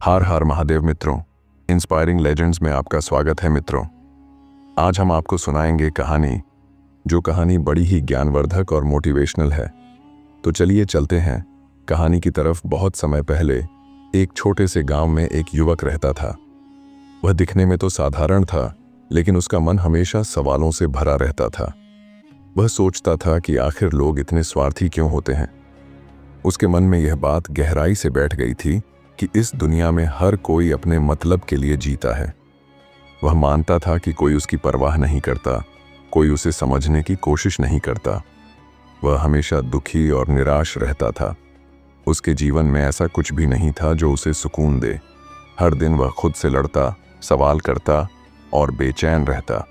हर हर महादेव मित्रों, inspiring legends में आपका स्वागत है मित्रों। आज हम आपको सुनाएंगे कहानी, जो कहानी बड़ी ही ज्ञानवर्धक और मोटिवेशनल है। तो चलिए चलते हैं कहानी की तरफ। बहुत समय पहले एक छोटे से गांव में एक युवक रहता था। वह दिखने में तो साधारण था, लेकिन उसका मन हमेशा सवालों से भरा रहता था। वह सोचता था कि आखिर लोग इतने स्वार्थी क्यों होते हैं। उसके मन में यह बात गहराई से बैठ गई थी कि इस दुनिया में हर कोई अपने मतलब के लिए जीता है। वह मानता था कि कोई उसकी परवाह नहीं करता, कोई उसे समझने की कोशिश नहीं करता। वह हमेशा दुखी और निराश रहता था। उसके जीवन में ऐसा कुछ भी नहीं था जो उसे सुकून दे। हर दिन वह खुद से लड़ता, सवाल करता और बेचैन रहता।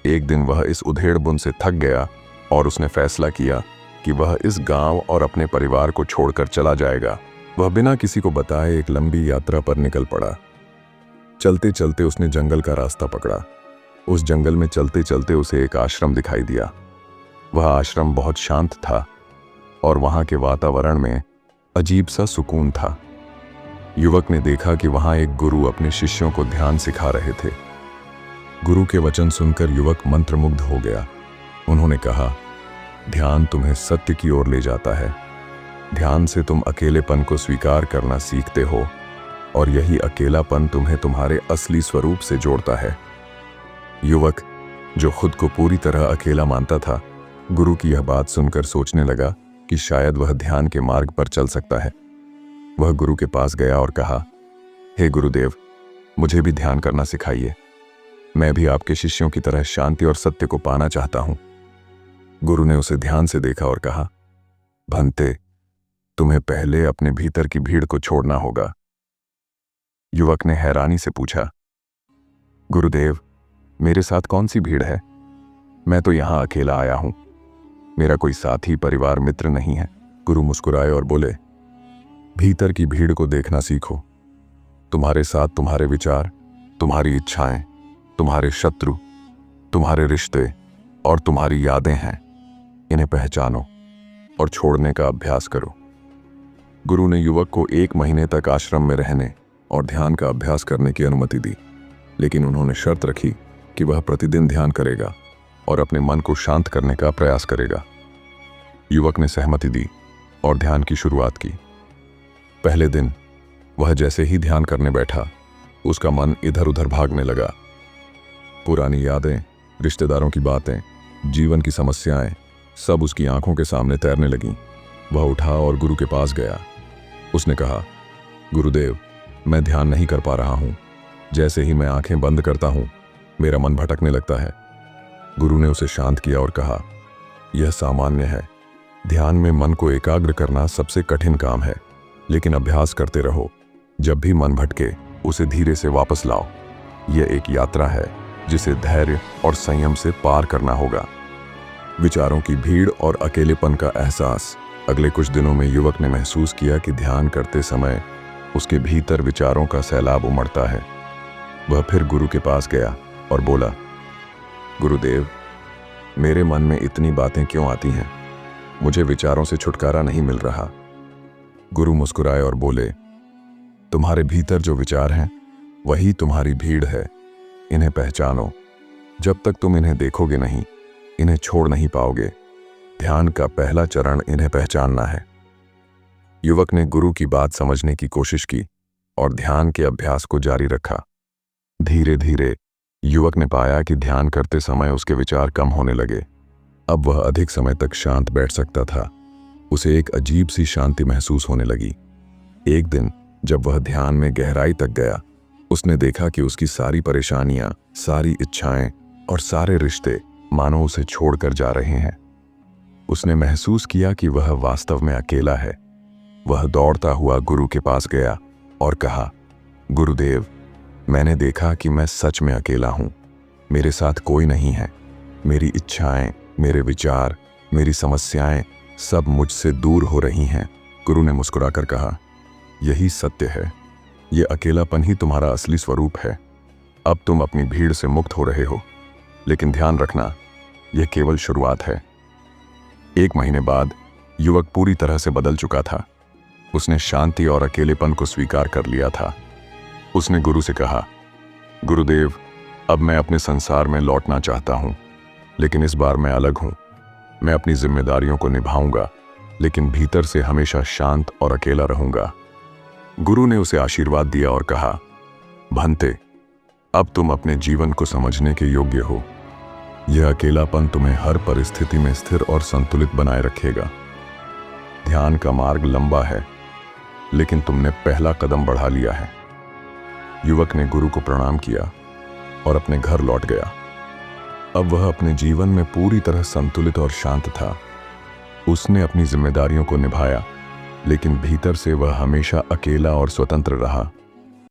एक दिन वह इस उधेड़-बुन से थक गया और उसने फैसला किया कि वह इस गांव और अपने परिवार को छोड़कर चला जाएगा। वह बिना किसी को बताए एक लंबी यात्रा पर निकल पड़ा। चलते चलते उसने जंगल का रास्ता पकड़ा। उस जंगल में चलते चलते उसे एक आश्रम दिखाई दिया। वह आश्रम बहुत शांत था और वहां के वातावरण में अजीब सा सुकून था। युवक ने देखा कि वहां एक गुरु अपने शिष्यों को ध्यान सिखा रहे थे। गुरु के वचन सुनकर युवक मंत्रमुग्ध हो गया। उन्होंने कहा, ध्यान तुम्हें सत्य की ओर ले जाता है। ध्यान से तुम अकेलेपन को स्वीकार करना सीखते हो और यही अकेलापन तुम्हें तुम्हारे असली स्वरूप से जोड़ता है। युवक, जो खुद को पूरी तरह अकेला मानता था, गुरु की यह बात सुनकर सोचने लगा कि शायद वह ध्यान के मार्ग पर चल सकता है। वह गुरु के पास गया और कहा, हे गुरुदेव, मुझे भी ध्यान करना सिखाइए। मैं भी आपके शिष्यों की तरह शांति और सत्य को पाना चाहता हूं। गुरु ने उसे ध्यान से देखा और कहा, भंते, तुम्हें पहले अपने भीतर की भीड़ को छोड़ना होगा। युवक ने हैरानी से पूछा, गुरुदेव, मेरे साथ कौन सी भीड़ है? मैं तो यहां अकेला आया हूं। मेरा कोई साथी, परिवार, मित्र नहीं है। गुरु मुस्कुराए और बोले, भीतर की भीड़ को देखना सीखो। तुम्हारे साथ तुम्हारे विचार, तुम्हारी इच्छाएं, तुम्हारे शत्रु, तुम्हारे रिश्ते और तुम्हारी यादें हैं। इन्हें पहचानो और छोड़ने का अभ्यास करो। गुरु ने युवक को 1 महीने तक आश्रम में रहने और ध्यान का अभ्यास करने की अनुमति दी, लेकिन उन्होंने शर्त रखी कि वह प्रतिदिन ध्यान करेगा और अपने मन को शांत करने का प्रयास करेगा। युवक ने सहमति दी और ध्यान की शुरुआत की। पहले दिन वह जैसे ही ध्यान करने बैठा, उसका मन इधर उधर भागने लगा। पुरानी यादें, रिश्तेदारों की बातें, जीवन की समस्याएं सब उसकी आंखों के सामने तैरने लगीं। वह उठा और गुरु के पास गया। उसने कहा, गुरुदेव, मैं ध्यान नहीं कर पा रहा हूं। जैसे ही मैं आंखें बंद करता हूं, मेरा मन भटकने लगता है। गुरु ने उसे शांत किया और कहा, यह सामान्य है। ध्यान में मन को एकाग्र करना सबसे कठिन काम है, लेकिन अभ्यास करते रहो। जब भी मन भटके, उसे धीरे से वापस लाओ। यह एक यात्रा है जिसे धैर्य और संयम से पार करना होगा। विचारों की भीड़ और अकेलेपन का एहसास। अगले कुछ दिनों में युवक ने महसूस किया कि ध्यान करते समय उसके भीतर विचारों का सैलाब उमड़ता है। वह फिर गुरु के पास गया और बोला, गुरुदेव, मेरे मन में इतनी बातें क्यों आती हैं? मुझे विचारों से छुटकारा नहीं मिल रहा। गुरु मुस्कुराए और बोले, तुम्हारे भीतर जो विचार हैं, वही तुम्हारी भीड़ है। इन्हें पहचानो। जब तक तुम इन्हें देखोगे नहीं, इन्हें छोड़ नहीं पाओगे। ध्यान का पहला चरण इन्हें पहचानना है। युवक ने गुरु की बात समझने की कोशिश की और ध्यान के अभ्यास को जारी रखा। धीरे धीरे युवक ने पाया कि ध्यान करते समय उसके विचार कम होने लगे। अब वह अधिक समय तक शांत बैठ सकता था। उसे एक अजीब सी शांति महसूस होने लगी। एक दिन जब वह ध्यान में गहराई तक गया, उसने देखा कि उसकी सारी परेशानियां, सारी इच्छाएं और सारे रिश्ते मानो उसे छोड़कर जा रहे हैं। उसने महसूस किया कि वह वास्तव में अकेला है। वह दौड़ता हुआ गुरु के पास गया और कहा, गुरुदेव, मैंने देखा कि मैं सच में अकेला हूं। मेरे साथ कोई नहीं है। मेरी इच्छाएं, मेरे विचार, मेरी समस्याएं सब मुझसे दूर हो रही हैं। गुरु ने मुस्कुराकर कहा, यही सत्य है। यह अकेलापन ही तुम्हारा असली स्वरूप है। अब तुम अपनी भीड़ से मुक्त हो रहे हो, लेकिन ध्यान रखना, यह केवल शुरुआत है। 1 महीने बाद युवक पूरी तरह से बदल चुका था। उसने शांति और अकेलेपन को स्वीकार कर लिया था। उसने गुरु से कहा, गुरुदेव, अब मैं अपने संसार में लौटना चाहता हूं, लेकिन इस बार मैं अलग हूं। मैं अपनी जिम्मेदारियों को निभाऊंगा, लेकिन भीतर से हमेशा शांत और अकेला रहूंगा। गुरु ने उसे आशीर्वाद दिया और कहा, भंते, अब तुम अपने जीवन को समझने के योग्य हो। यह अकेलापन तुम्हें हर परिस्थिति में स्थिर और संतुलित बनाए रखेगा। ध्यान का मार्ग लंबा है, लेकिन तुमने पहला कदम बढ़ा लिया है। युवक ने गुरु को प्रणाम किया और अपने घर लौट गया। अब वह अपने जीवन में पूरी तरह संतुलित और शांत था। उसने अपनी जिम्मेदारियों को निभाया, लेकिन भीतर से वह हमेशा अकेला और स्वतंत्र रहा।